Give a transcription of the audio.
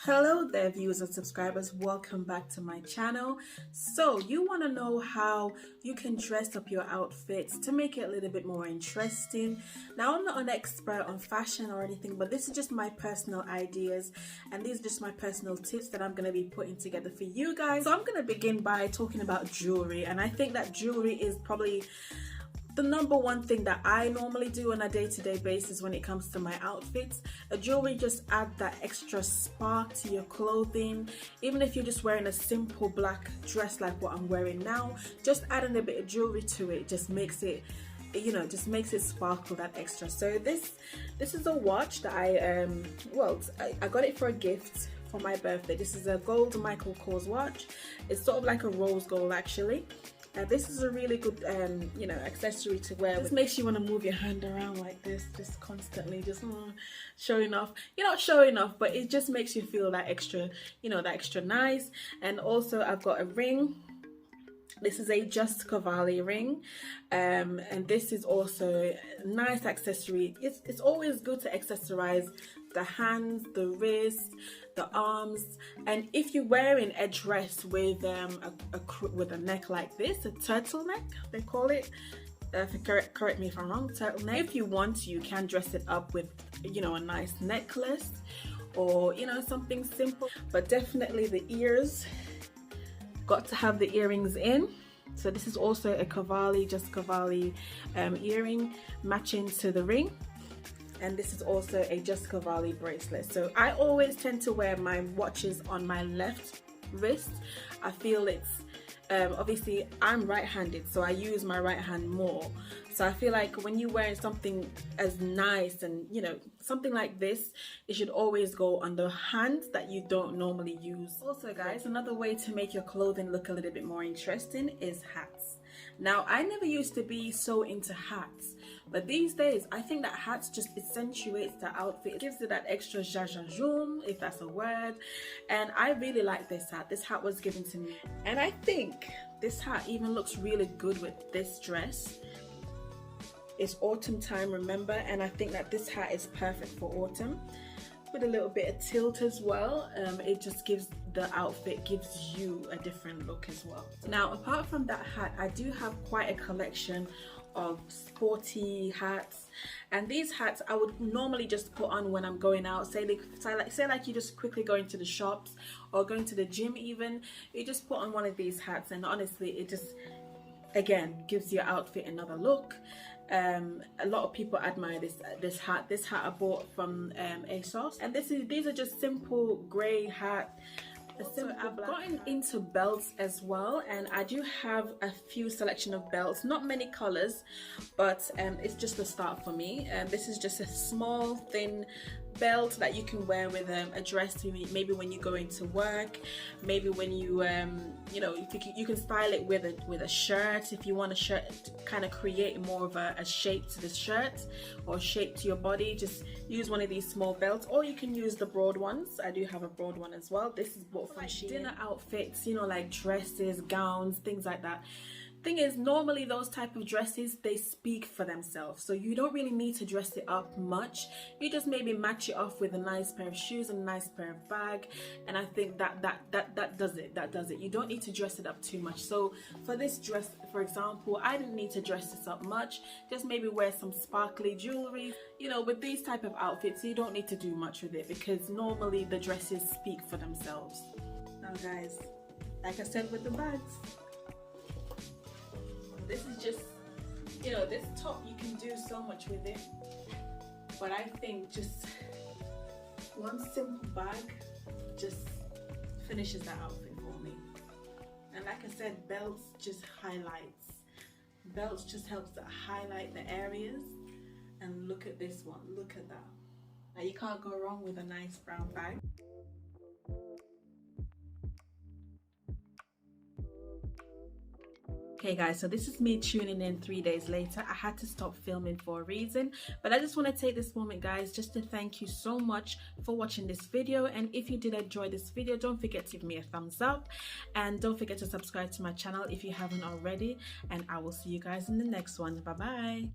Hello there, viewers and subscribers, welcome back to my channel. So you want to know how you can dress up your outfits to make it a little bit more interesting. Now, I'm not an expert on fashion or anything, but this is just my personal ideas and these are just my personal tips that I'm going to be putting together for you guys. So I'm going to begin by talking about jewelry, and I think that jewelry is probably the number one thing that I normally do on a day-to-day basis when it comes to my outfits. A jewelry just adds that extra spark to your clothing. Even if you're just wearing a simple black dress like what I'm wearing now, just adding a bit of jewelry to it just makes it, you know, just makes it sparkle that extra. So this is a watch that I got it for a gift for my birthday. This is a gold Michael Kors watch. It's sort of like a rose gold actually. This is a really good you know, accessory to wear. This makes you want to move your hand around like this, just constantly, just showing off. You're not showing off, but it just makes you feel that extra, you know, that extra nice. And also I've got a ring. This is a Just Cavalli ring, and this is also a nice accessory. It's always good to accessorize the hands, the wrists, the arms, and if you're wearing a dress with a neck like this, a turtleneck they call it. Correct me if I'm wrong, turtleneck. If you want to, you can dress it up with, you know, a nice necklace or, you know, something simple. But definitely the ears, got to have the earrings in. So this is also a Cavalli, Just Cavalli earring matching to the ring. And this is also a Just Cavalli bracelet. So I always tend to wear my watches on my left wrist. I feel it's obviously I'm right-handed, so I use my right hand more. So I feel like when you're wearing something as nice and, you know, something like this, it should always go on the hands that you don't normally use. Also guys, another way to make your clothing look a little bit more interesting is hats. Now, I never used to be so into hats, but these days I think that hats just accentuates the outfit. It gives it that extra zhazhazhoom, if that's a word. And I really like this hat. This hat was given to me, and I think this hat even looks really good with this dress. It's autumn time, remember, and I think that this hat is perfect for autumn with a little bit of tilt as well. It just gives the outfit, gives you a different look as well. Now, apart from that hat, I do have quite a collection of sporty hats, and these hats I would normally just put on when I'm going out. Say like you just quickly going to the shops or going to the gym even, you just put on one of these hats, and honestly it just again gives your outfit another look. A lot of people admire this hat. This hat I bought from ASOS, and these are just simple grey hat. So I've gotten into belts as well, and I do have a few selection of belts, not many colors, but it's just a start for me. This is just a small thin belt that you can wear with a dress, maybe when you're going to work, maybe when you you know, you can style it with a shirt if you want a shirt to kind of create more of a shape to the shirt or shape to your body. Just use one of these small belts, or you can use the broad ones. I do have a broad one as well. This is bought from Shein. Dinner outfits, you know, like dresses, gowns, things like that. Thing is, normally those type of dresses, they speak for themselves, so you don't really need to dress it up much. You just maybe match it off with a nice pair of shoes and a nice pair of bag, and I think that does it. You don't need to dress it up too much. So for this dress, for example, I didn't need to dress this up much. Just maybe wear some sparkly jewelry. You know, with these type of outfits, you don't need to do much with it because normally the dresses speak for themselves. Now guys, like I said with the bags, this is just, you know, this top, you can do so much with it, but I think just one simple bag just finishes that outfit for me. And like I said, belts just highlights. Belts just helps to highlight the areas. And look at this one, look at that. Now you can't go wrong with a nice brown bag. Okay guys, so this is me tuning in 3 days later. I had to stop filming for a reason, but I just want to take this moment guys just to thank you so much for watching this video. And if you did enjoy this video, don't forget to give me a thumbs up, and don't forget to subscribe to my channel if you haven't already, and I will see you guys in the next one. Bye bye.